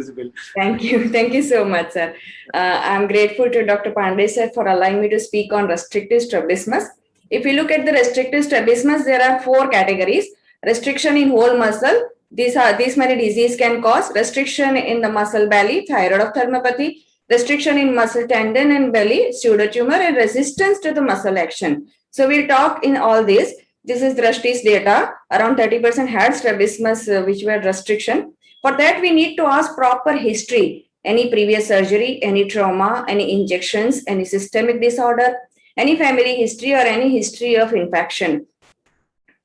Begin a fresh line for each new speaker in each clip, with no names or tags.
visible.
Thank you. Thank you so much, sir. I'm grateful to Dr. Pandey, sir, for allowing me to speak on restrictive strabismus. If you look at the restrictive strabismus, there are four categories. Restriction in whole muscle. These many disease can cause restriction in the muscle belly, thyroid ophthalmopathy, restriction in muscle tendon and belly, pseudotumor, and resistance to the muscle action. So we'll talk in all this. This is Drashti's data. Around 30% had strabismus, which were restriction. For that, we need to ask proper history. Any previous surgery, any trauma, any injections, any systemic disorder, any family history, or any history of infection.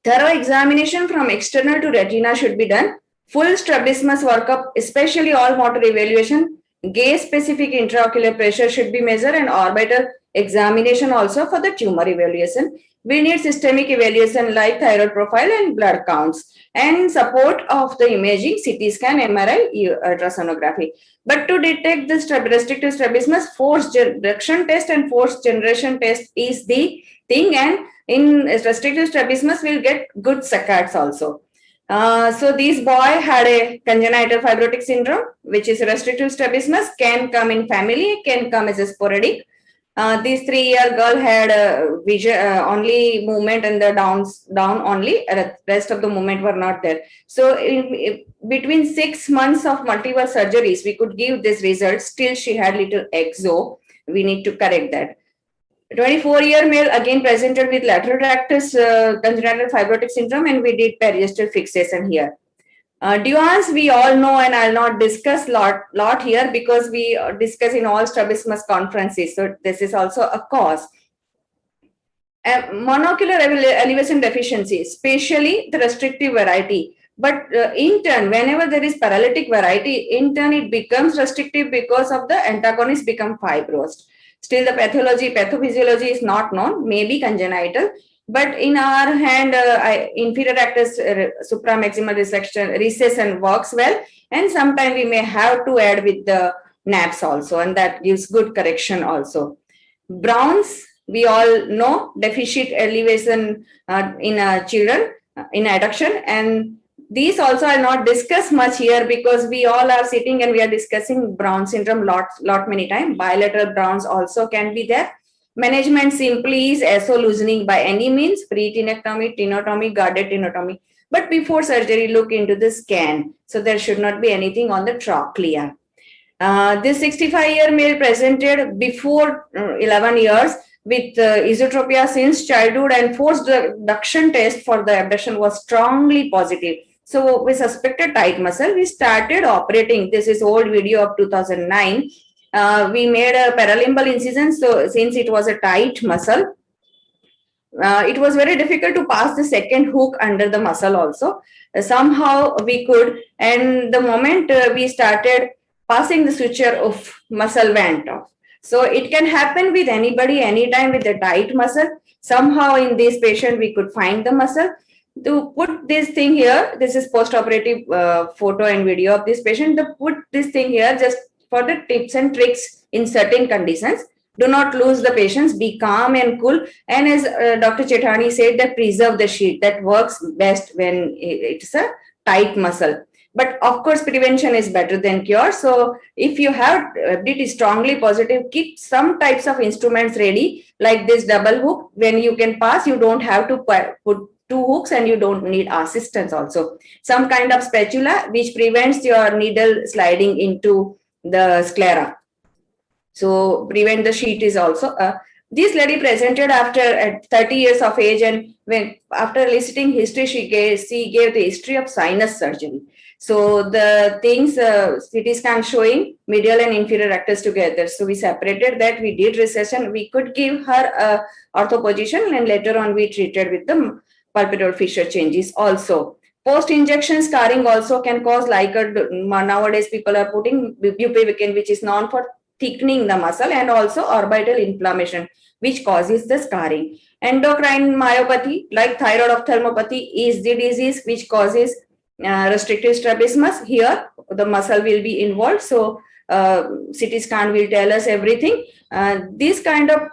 Thorough examination from external to retina should be done. Full strabismus workup, especially all motor evaluation, gaze-specific intraocular pressure should be measured, and orbital examination also for the tumor evaluation. We need systemic evaluation like thyroid profile and blood counts, and support of the imaging, CT scan, MRI, ultrasonography. But to detect the restrictive strabismus, forced reduction test and forced generation test is the thing, and in restrictive strabismus we'll get good saccades also. So this boy had a congenital fibrotic syndrome, which is restrictive strabismus, can come in family, can come as a sporadic. This 3-year girl had vision, only movement and the down only, rest of the movement were not there. So between 6 months of multiple surgeries, we could give this result. Still she had little exo. We need to correct that. 24-year male again presented with lateral rectus congenital fibrotic syndrome, and we did periosteal fixation here. Duans we all know, and I'll not discuss lot here because we discuss in all strabismus conferences. So this is also a cause. Monocular elevation deficiency, especially the restrictive variety. But in turn, whenever there is paralytic variety, in turn it becomes restrictive because of the antagonists become fibrosed. Still, the pathophysiology is not known, maybe congenital. But in our hand, inferior rectus supramaximal recession works well. And sometimes we may have to add with the naps also, and that gives good correction also. Brown's, we all know, deficit elevation in children in adduction, and these also I'll not discuss much here because we all are sitting and we are discussing Brown syndrome lot many times. Bilateral Browns also can be there. Management simply is SO loosening by any means, pre-tenectomy, tenotomy, guarded tenotomy. But before surgery, look into the scan. So there should not be anything on the trochlea. This 65-year male presented before 11 years with esotropia since childhood, and forced reduction test for the abduction was strongly positive. So we suspected tight muscle. We started operating. This is old video of 2009. We made a paralimbal incision. So since it was a tight muscle, it was very difficult to pass the second hook under the muscle also. Somehow we could, and the moment we started passing the suture of muscle went off. So it can happen with anybody, anytime with the tight muscle. Somehow in this patient, we could find the muscle. To put this thing here, this is post-operative photo and video of this patient. To put this thing here just for the tips and tricks in certain conditions. Do not lose the patients, be calm and cool. And as Dr. Chetani said, that preserve the sheath. That works best when it's a tight muscle. But of course, prevention is better than cure. So if you have FDT strongly positive, keep some types of instruments ready, like this double hook. When you can pass, you don't have to put 2 hooks, and you don't need assistance also. Some kind of spatula which prevents your needle sliding into the sclera. So prevent the sheet is also. This lady presented after at 30 years of age, and when after eliciting history, she gave the history of sinus surgery. So the things CT scan showing medial and inferior rectus together. So we separated that. We did recession. We could give her a ortho position, and later on we treated with the palpebral fissure changes also. Post-injection scarring also can cause, like nowadays people are putting bupivacaine, which is known for thickening the muscle, and also orbital inflammation, which causes the scarring. Endocrine myopathy, like thyroid ophthalmopathy, is the disease which causes restrictive strabismus. Here, the muscle will be involved. So, CT scan will tell us everything. This kind of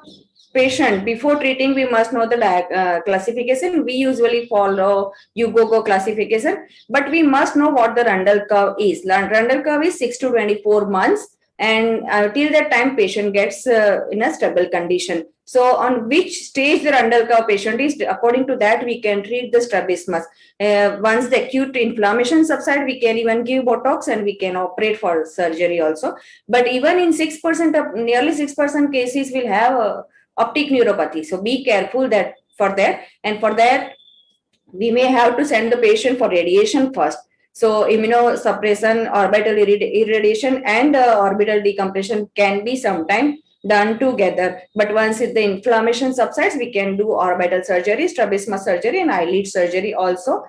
patient, before treating, we must know the classification. We usually follow UGOGO classification, but we must know what the Rundle curve is. Rundle curve is 6 to 24 months, and till that time, patient gets in a stable condition. So, on which stage the Rundle curve patient is, according to that, we can treat the strabismus. Once the acute inflammation subsides, we can even give Botox and we can operate for surgery also. But even in 6% of nearly 6% cases, will have optic neuropathy. So be careful that for that, and for that we may have to send the patient for radiation first. So immunosuppression, orbital irradiation, and orbital decompression can be sometime done together. But once the inflammation subsides, we can do orbital surgery, strabismus surgery, and eyelid surgery also.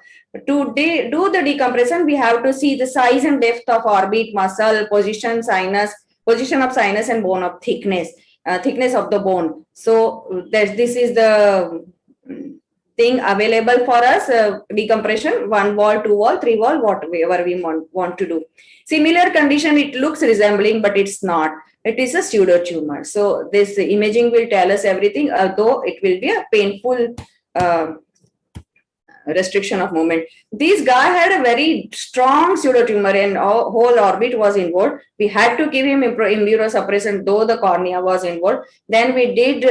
To do the decompression, we have to see the size and depth of orbit, muscle, position of sinus, and bone of thickness of the bone. So this is the thing available for us, decompression, 1 wall, 2 wall, 3 wall, whatever we want to do. Similar condition, it looks resembling, but it's not. It is a pseudo tumor. So this imaging will tell us everything, although it will be a painful restriction of movement. This guy had a very strong pseudotumor and whole orbit was involved. We had to give him immunosuppression, though the cornea was involved. Then we did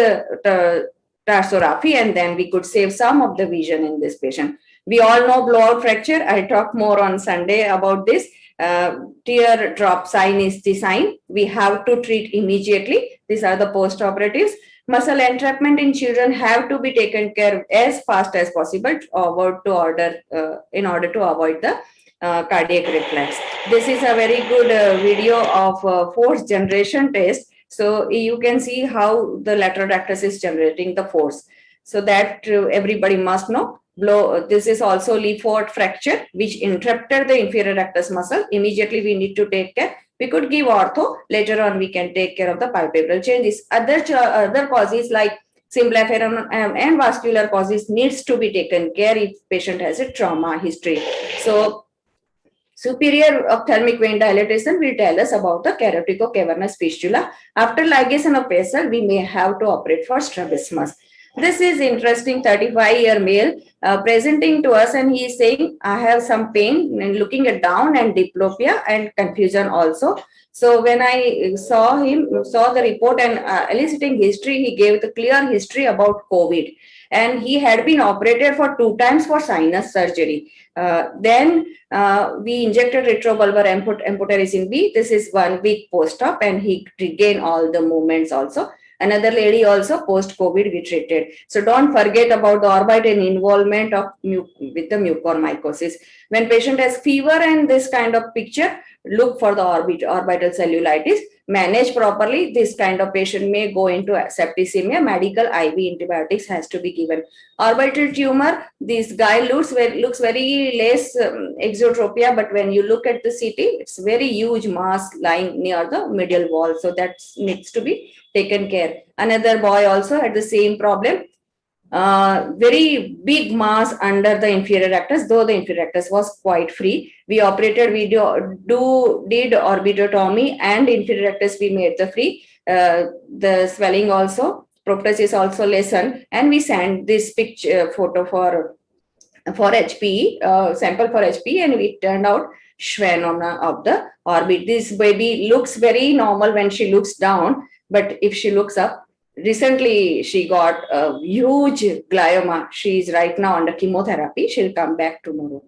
tarsography, and then we could save some of the vision in this patient. We all know blowout fracture. I'll talk more on Sunday about this. Tear drop sign is the sign. We have to treat immediately. These are the post-operatives. Muscle entrapment in children have to be taken care of as fast as possible in order to avoid the cardiac reflex. This is a very good video of force generation test. So you can see how the lateral rectus is generating the force. So that everybody must know. This is also Le Fort fracture, which interrupted the inferior rectus muscle. Immediately we need to take care. We could give ortho. Later on, we can take care of the palpebral changes. Other causes like symblepharon and vascular causes needs to be taken care if patient has a trauma history. So superior ophthalmic vein dilatation will tell us about the carotico-cavernous fistula. After ligation of vessel, we may have to operate for strabismus. This is interesting, 35-year male presenting to us, and he is saying, I have some pain and looking at down and diplopia and confusion also. So when I saw the report and eliciting history, he gave the clear history about COVID. And he had been operated for 2 times for sinus surgery. Then we injected retrobulbar amphotericin B. This is 1 week post-op, and he regained all the movements also. Another lady also post-COVID we treated. So don't forget about the orbital involvement with the mucormycosis. When patient has fever and this kind of picture, look for the orbital cellulitis. Manage properly. This kind of patient may go into septicemia. Medical IV antibiotics has to be given. Orbital tumor, this guy looks very less exotropia, but when you look at the CT, it's very huge mass lying near the medial wall. So that needs to be taken care. Another boy also had the same problem. Very big mass under the inferior rectus, though the inferior rectus was quite free. We operated, did orbitotomy, and inferior rectus we made the free. The swelling also, proptosis also lessened, and we sent this picture photo for HPE, sample for HPE, and it turned out schwannoma of the orbit. This baby looks very normal when she looks down, but if she looks up, recently she got a huge glioma. She is right now under chemotherapy. She'll come back tomorrow.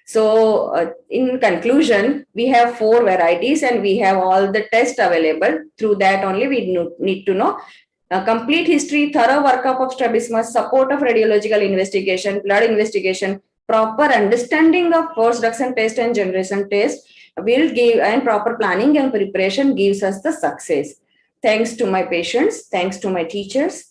So in conclusion, we have 4 varieties and we have all the tests available. Through that only we need to know a complete history, thorough workup of strabismus, support of radiological investigation, blood investigation, proper understanding of post-reduction test and generation test will give, and proper planning and preparation gives us the success. Thanks to my patients, thanks to my teachers.